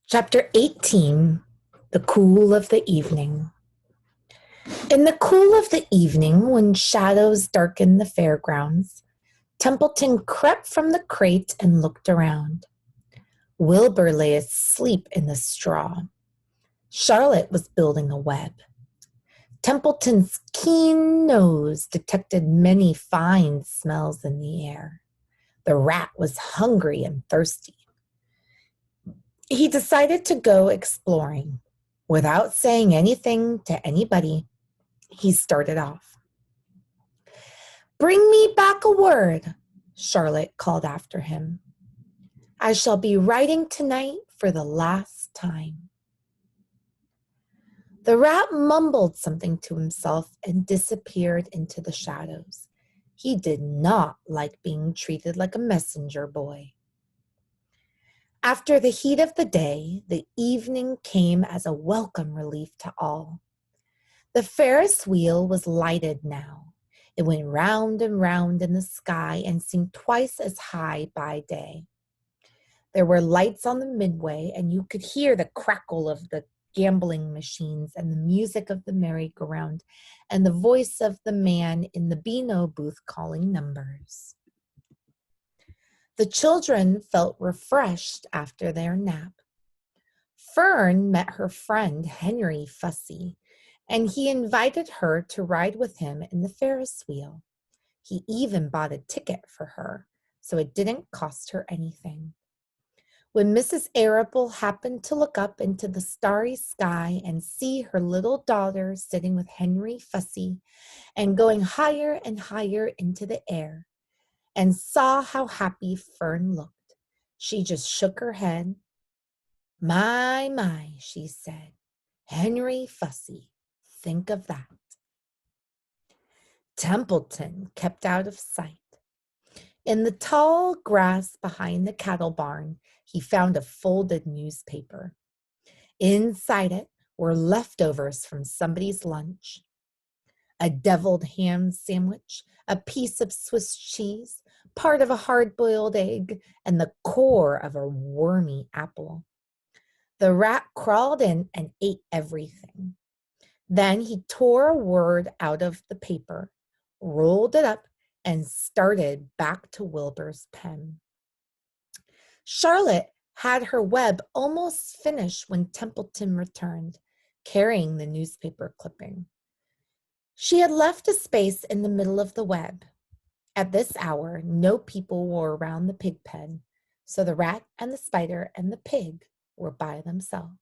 Chapter 18, The Cool of the Evening. In the cool of the evening, when shadows darkened the fairgrounds, Templeton crept from the crate and looked around. Wilbur lay asleep in the straw. Charlotte was building a web. Templeton's keen nose detected many fine smells in the air. The rat was hungry and thirsty. He decided to go exploring. Without saying anything to anybody, he started off. "Bring me back a word," Charlotte called after him. "I shall be writing tonight for the last time." The rat mumbled something to himself and disappeared into the shadows. He did not like being treated like a messenger boy. After the heat of the day, the evening came as a welcome relief to all. The Ferris wheel was lighted now. It went round and round in the sky and seemed twice as high by day. There were lights on the midway, and you could hear the crackle of the gambling machines and the music of the merry-go-round and the voice of the man in the Beano booth calling numbers. The children felt refreshed after their nap. Fern met her friend Henry Fussy, and he invited her to ride with him in the Ferris wheel. He even bought a ticket for her, so it didn't cost her anything. When Mrs. Arable happened to look up into the starry sky and see her little daughter sitting with Henry Fussy and going higher and higher into the air, and saw how happy Fern looked, she just shook her head. My, she said. Henry Fussy, think of that." Templeton kept out of sight. In the tall grass behind the cattle barn, he found a folded newspaper. Inside it were leftovers from somebody's lunch. A deviled ham sandwich, a piece of Swiss cheese, part of a hard-boiled egg, and the core of a wormy apple. The rat crawled in and ate everything. Then he tore a word out of the paper, rolled it up, and started back to Wilbur's pen. Charlotte had her web almost finished when Templeton returned, carrying the newspaper clipping. She had left a space in the middle of the web. At this hour, no people were around the pig pen, so the rat and the spider and the pig were by themselves.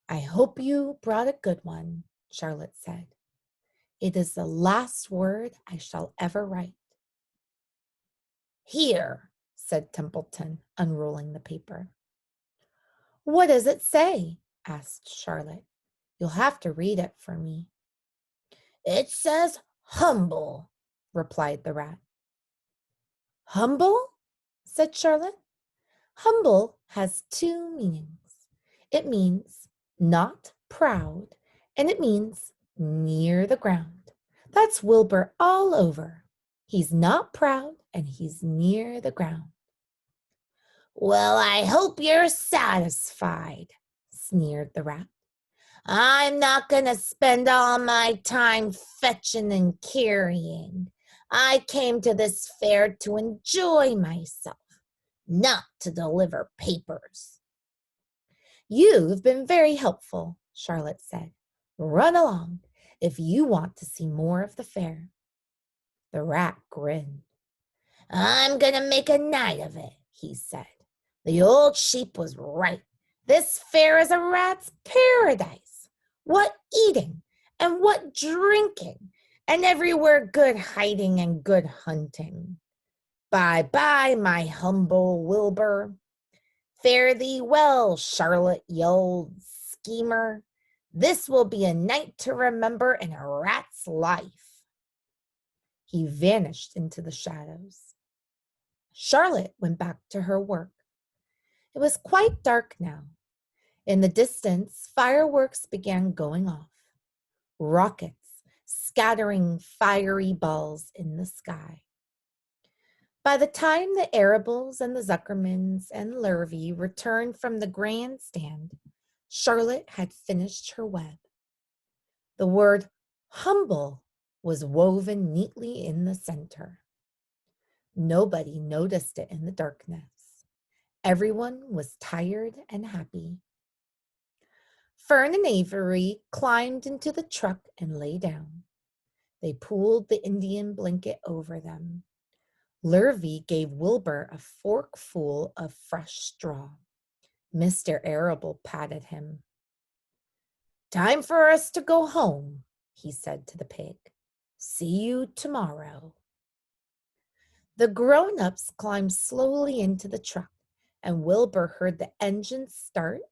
"I hope you brought a good one," Charlotte said. "It is the last word I shall ever write." "Here," said Templeton, unrolling the paper. "What does it say?" asked Charlotte. "You'll have to read it for me." "It says humble," replied the rat. "Humble?" said Charlotte. "Humble has two meanings. It means not proud, and it means near the ground. That's Wilbur all over. He's not proud, and he's near the ground." "Well, I hope you're satisfied," sneered the rat. "I'm not going to spend all my time fetching and carrying. I came to this fair to enjoy myself, not to deliver papers." "You've been very helpful," Charlotte said. "Run along if you want to see more of the fair." The rat grinned. "I'm going to make a night of it," he said. "The old sheep was right. This fair is a rat's paradise. What eating and what drinking, and everywhere good hiding and good hunting. Bye-bye, my humble Wilbur. Fare thee well, Charlotte, ye old schemer. This will be a night to remember in a rat's life." He vanished into the shadows. Charlotte went back to her work. It was quite dark now. In the distance, fireworks began going off. Rockets scattering fiery balls in the sky. By the time the Arables and the Zuckermans and Lurvy returned from the grandstand, Charlotte had finished her web. The word humble was woven neatly in the center. Nobody noticed it in the darkness. Everyone was tired and happy. Fern and Avery climbed into the truck and lay down. They pulled the Indian blanket over them. Lurvy gave Wilbur a forkful of fresh straw. Mr. Arable patted him. "Time for us to go home," he said to the pig. "See you tomorrow." The grown-ups climbed slowly into the truck, and Wilbur heard the engine start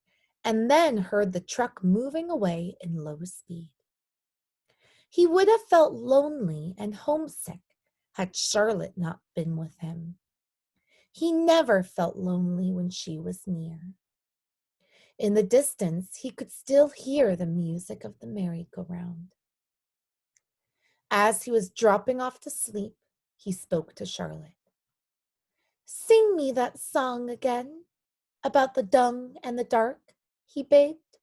and then heard the truck moving away in low speed. He would have felt lonely and homesick had Charlotte not been with him. He never felt lonely when she was near. In the distance, he could still hear the music of the merry-go-round. As he was dropping off to sleep, he spoke to Charlotte. "Sing me that song again, about the dung and the dark," he begged.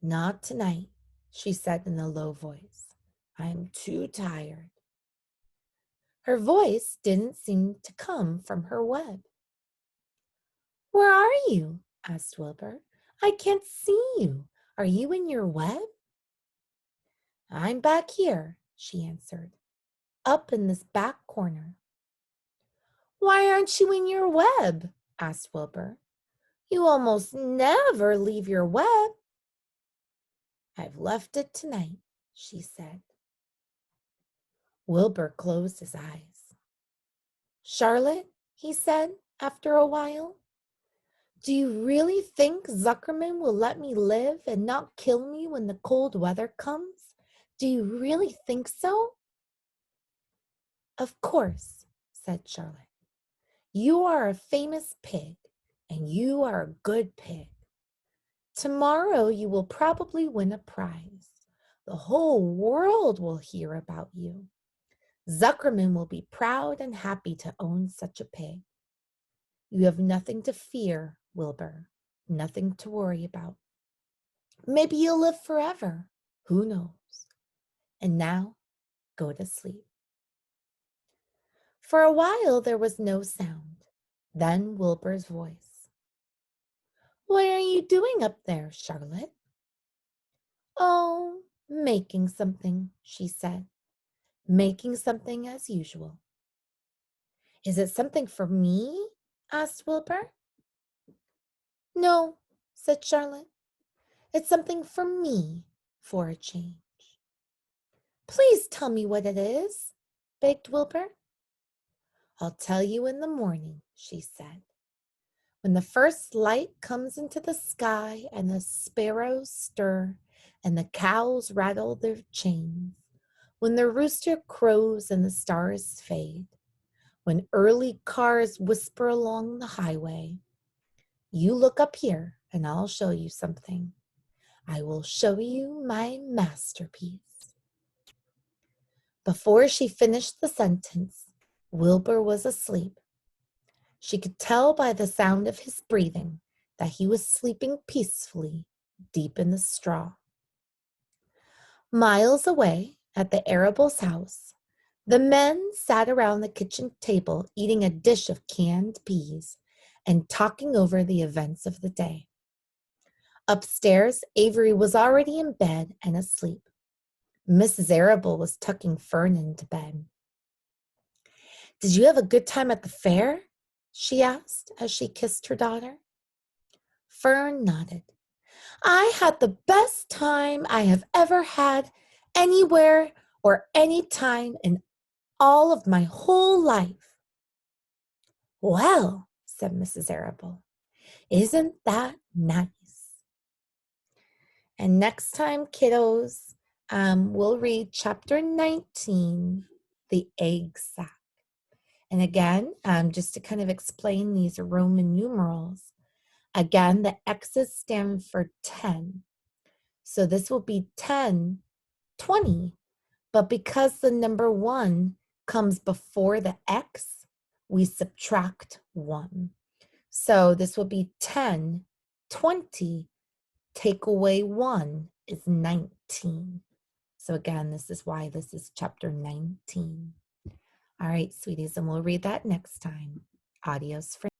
"Not tonight," she said in a low voice. "I'm too tired." Her voice didn't seem to come from her web. "Where are you?" asked Wilbur. "I can't see you. Are you in your web?" "I'm back here," she answered, "up in this back corner." "Why aren't you in your web?" asked Wilbur. "You almost never leave your web." "I've left it tonight," she said. Wilbur closed his eyes. "Charlotte," he said after a while, "do you really think Zuckerman will let me live and not kill me when the cold weather comes? Do you really think so?" "Of course," said Charlotte. "You are a famous pig, and you are a good pig. Tomorrow you will probably win a prize. The whole world will hear about you. Zuckerman will be proud and happy to own such a pig. You have nothing to fear, Wilbur, nothing to worry about. Maybe you'll live forever. Who knows? And now, go to sleep." For a while there was no sound. Then Wilbur's voice. "What are you doing up there, Charlotte?" "Oh, making something," she said. "Making something as usual." "Is it something for me?" asked Wilbur. "No," said Charlotte. "It's something for me, for a change." "Please tell me what it is," begged Wilbur. "I'll tell you in the morning," she said. "When the first light comes into the sky and the sparrows stir and the cows rattle their chains, when the rooster crows and the stars fade, when early cars whisper along the highway, you look up here and I'll show you something. I will show you my masterpiece." Before she finished the sentence, Wilbur was asleep. She could tell by the sound of his breathing that he was sleeping peacefully deep in the straw. Miles away at the Arable's house, the men sat around the kitchen table eating a dish of canned peas and talking over the events of the day. Upstairs, Avery was already in bed and asleep. Mrs. Arable was tucking Fern into bed. "Did you have a good time at the fair?" she asked as she kissed her daughter. Fern nodded. "I had the best time I have ever had anywhere or any time in all of my whole life." "Well," said Mrs. Arable, "isn't that nice?" And next time, kiddos, we'll read chapter 19, The Egg Sack. And again, just to kind of explain these Roman numerals, again, the X's stand for 10. So this will be 10, 20. But because the number 1 comes before the x, we subtract 1. So this will be 10, 20, take away 1 is 19. So again, this is why this is chapter 19. All right, sweeties, and we'll read that next time. Adios for